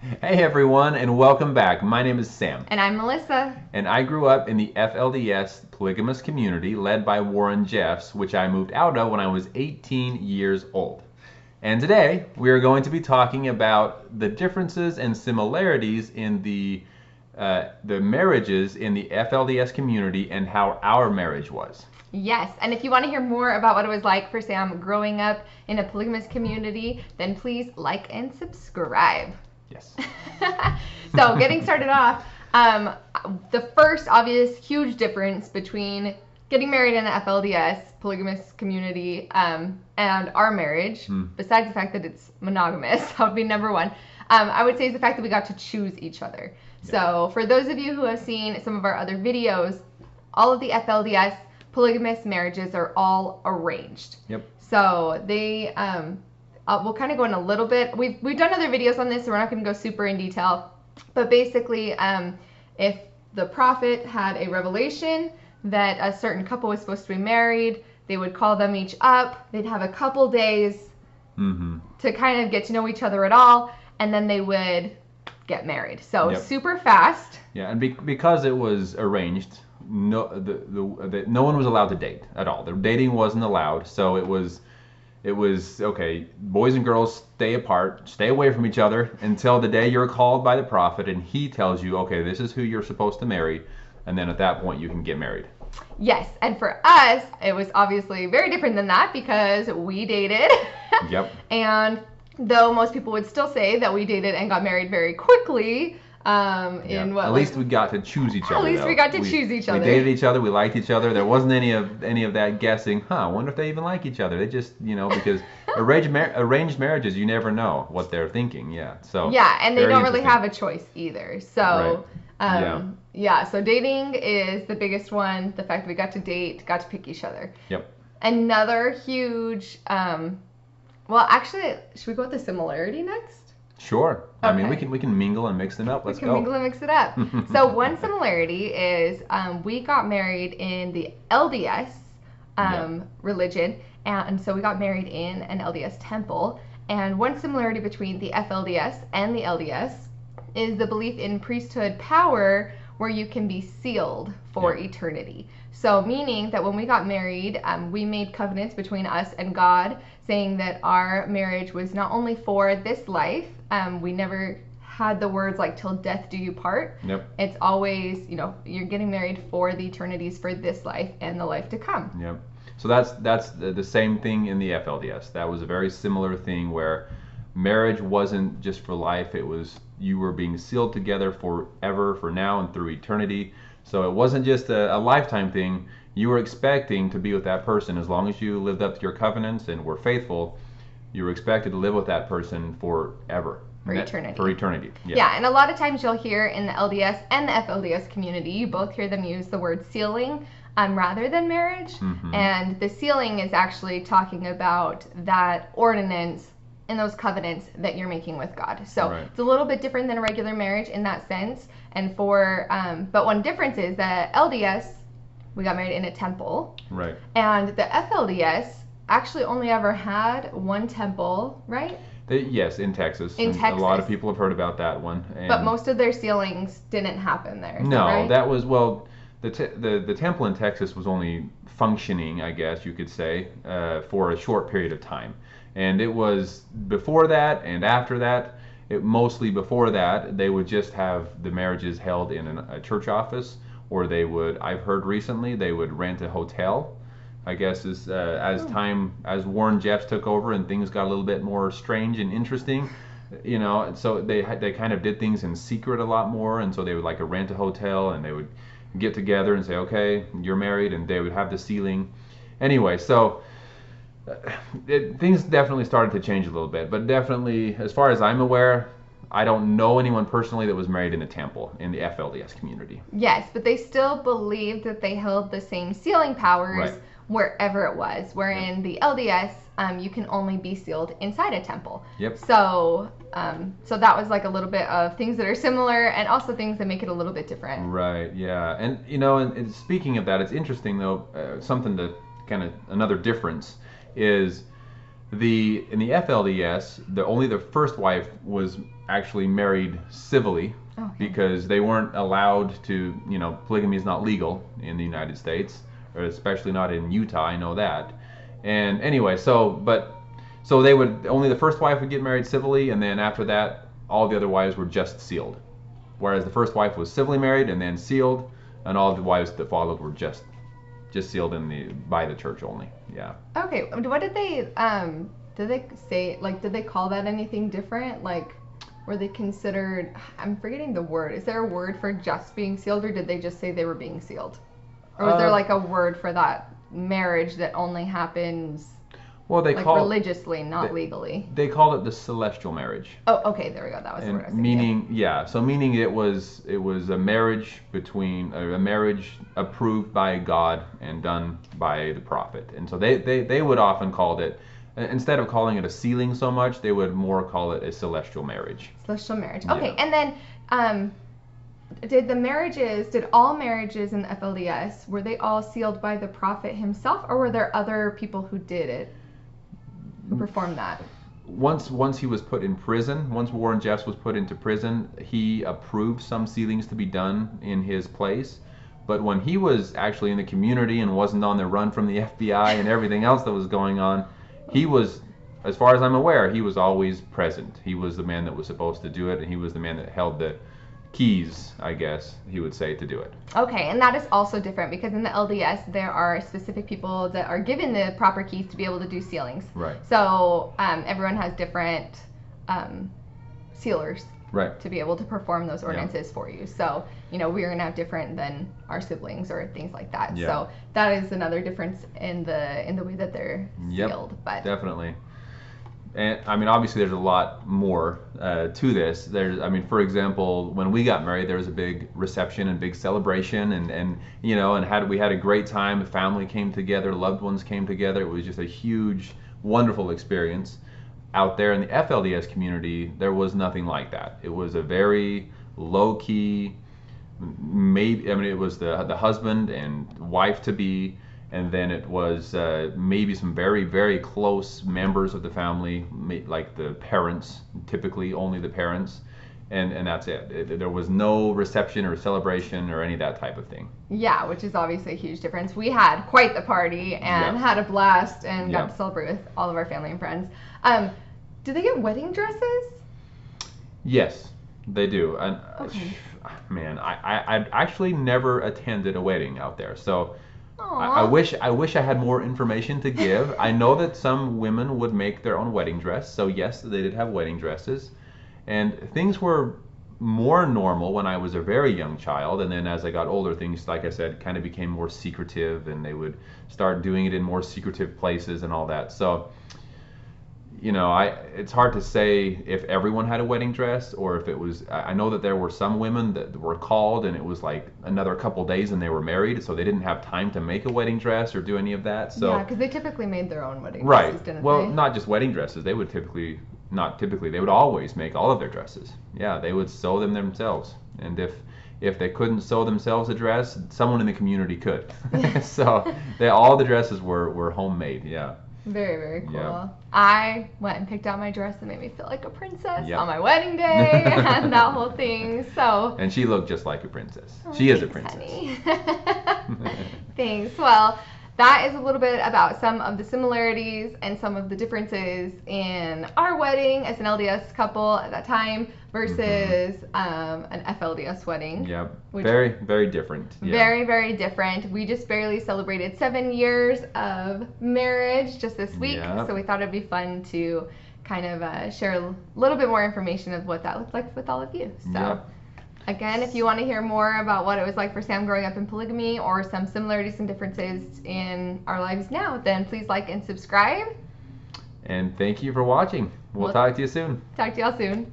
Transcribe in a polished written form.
Hey everyone, and welcome back. My name is Sam, And I'm Melissa. and I grew up in the FLDS polygamous community led by Warren Jeffs, which I moved out of when I was 18 years old. And today we are going to be talking about the differences and similarities in the marriages in the FLDS community and how our marriage was. Yes, and if you want to hear more about what it was like for Sam growing up in a polygamous community, then please like and subscribe. Yes. So, getting started off, the first obvious huge difference between getting married in the FLDS polygamous community and our marriage, besides the fact that it's monogamous, that would be number one. I would say is the fact that we got to choose each other. Yeah. So, for those of you who have seen some of our other videos, all of the FLDS polygamous marriages are all arranged. Yep. So they we'll kind of go in a little bit. We've done other videos on this, so we're not going to go super in detail. But basically, if the prophet had a revelation that a certain couple was supposed to be married, they would call them each up. They'd have a couple days to kind of get to know each other at all, and then they would get married. So super fast. Yeah, and because it was arranged, no one was allowed to date at all. The dating wasn't allowed, so it was okay, boys and girls stay apart, stay away from each other until the day you're called by the prophet and he tells you, okay, this is who you're supposed to marry, and then at that point you can get married. Yes, and for us, it was obviously very different than that because we dated. Yep. And though most people would still say that we dated and got married very quickly, at least we got to choose each other. At least we got to choose each other. We dated each other. We liked each other. There wasn't any of that guessing. I wonder if they even like each other. They just, because arranged marriages, you never know what they're thinking. Yeah. So. Yeah, and they don't really have a choice either. So. Right. So dating is the biggest one. The fact that we got to date, got to pick each other. Yep. Another huge. Well, actually, should we go with the similarity next? Sure. Okay. I mean, we can mingle and mix it up. Let's go. We can mingle and mix it up. So one similarity is we got married in the LDS religion, and so we got married in an LDS temple. And one similarity between the FLDS and the LDS is the belief in priesthood power, where you can be sealed for eternity. So meaning that when we got married, we made covenants between us and God, saying that our marriage was not only for this life. We never had the words like "till death do you part." Yep. It's always, you're getting married for the eternities, for this life and the life to come. Yep. So that's the same thing in the FLDS. That was a very similar thing where marriage wasn't just for life. It was you were being sealed together forever, for now and through eternity. So it wasn't just a lifetime thing. You were expecting to be with that person as long as you lived up to your covenants and were faithful. You were expected to live with that person forever. For eternity. For eternity. Yeah, and a lot of times you'll hear in the LDS and the FLDS community, you both hear them use the word sealing rather than marriage. And the sealing is actually talking about that ordinance and those covenants that you're making with God. So It's a little bit different than a regular marriage in that sense. And but one difference is that LDS, we got married in a temple. Right. And the FLDS actually only ever had one temple, right? Yes, in Texas. In Texas. A lot of people have heard about that one. But most of their sealings didn't happen there. No, right? that was, the temple in Texas was only functioning, I guess you could say, for a short period of time. And it was before that and after that. Mostly before that, they would just have the marriages held in a church office, or I've heard recently, they would rent a hotel. I guess as Warren Jeffs took over and things got a little bit more strange and interesting, so they kind of did things in secret a lot more, and so they would rent a hotel and they would get together and say, okay, you're married, and they would have the sealing. Anyway, so things definitely started to change a little bit, but definitely, as far as I'm aware, I don't know anyone personally that was married in a temple in the FLDS community. Yes, but they still believed that they held the same sealing powers wherever it was. Wherein the LDS, you can only be sealed inside a temple. Yep. So that was a little bit of things that are similar, and also things that make it a little bit different. Right. Yeah. And and speaking of that, it's interesting though. Something to another difference is In the FLDS, only the first wife was actually married civilly, Okay. because they weren't allowed to. Polygamy is not legal in the United States, or especially not in Utah. I know that. And anyway, so they would only the first wife would get married civilly, and then after that, all the other wives were just sealed. Whereas the first wife was civilly married and then sealed, and all the wives that followed were just sealed by the church only. Yeah. Okay. What did they say, like, did they call that anything different? Like, were they considered, I'm forgetting the word. Is there a word for just being sealed, or did they just say they were being sealed? Or was there like a word for that marriage that only happens Well, they call religiously, not legally? They called it the celestial marriage. Oh, okay, there we go. That was the word I was thinking. Meaning it was a marriage between a marriage approved by God and done by the prophet. And so they would often call it, instead of calling it a sealing so much, they would more call it a celestial marriage. Celestial marriage. Okay, and then did all marriages in the FLDS, were they all sealed by the prophet himself, or were there other people who did it, who performed that? Once he was put in prison, once Warren Jeffs was put into prison, he approved some sealings to be done in his place. But when he was actually in the community and wasn't on the run from the FBI and everything else that was going on, he was, as far as I'm aware, he was always present. He was the man that was supposed to do it, and he was the man that held the keys, I guess he would say, to do it. Okay, and that is also different, because in the LDS there are specific people that are given the proper keys to be able to do sealings. Right. So everyone has different sealers. Right. To be able to perform those ordinances for you. So, we're going to have different than our siblings or things like that. Yeah. So that is another difference in the way that they're sealed. But definitely. And I mean, obviously there's a lot more to this. For example, when we got married, there was a big reception and big celebration, and we had a great time. The family came together, loved ones came together. It was just a huge, wonderful experience. Out there in the FLDS community, there was nothing like that. It was a very low-key, it was the husband and wife to be, and then it was maybe some very, very close members of the family, like the parents, typically only the parents, and that's it. There was no reception or celebration or any of that type of thing. Yeah, which is obviously a huge difference. We had quite the party and had a blast and got to celebrate with all of our family and friends. Do they get wedding dresses? Yes, they do. And okay. Man, I actually never attended a wedding out there, so I wish I had more information to give. I know that some women would make their own wedding dress, so yes, they did have wedding dresses, and things were more normal when I was a very young child, and then as I got older, things, like I said, kind of became more secretive, and they would start doing it in more secretive places and all that. So it's hard to say if everyone had a wedding dress, or if it was, I know that there were some women that were called and it was like another couple days and they were married, so they didn't have time to make a wedding dress or do any of that. So yeah, because they typically made their own wedding dresses, dresses, didn't well, they? not just wedding dresses. They would they would always make all of their dresses. Yeah, they would sew them themselves. And if they couldn't sew themselves a dress, someone in the community could. So all the dresses were homemade, yeah. Very, very cool. Yeah. I went and picked out my dress that made me feel like a princess on my wedding day and that whole thing. So. And she looked just like a princess. She is a princess. Thanks. Well, that is a little bit about some of the similarities and some of the differences in our wedding as an LDS couple at that time versus an FLDS wedding. Yep. Very, very different. Yeah. Very, very different. We just barely celebrated 7 years of marriage just this week, so we thought it'd be fun to kind of share a little bit more information of what that looked like with all of you. So. Again, if you want to hear more about what it was like for Sam growing up in polygamy or some similarities and differences in our lives now, then please like and subscribe. And thank you for watching. We'll talk to you soon. Talk to y'all soon.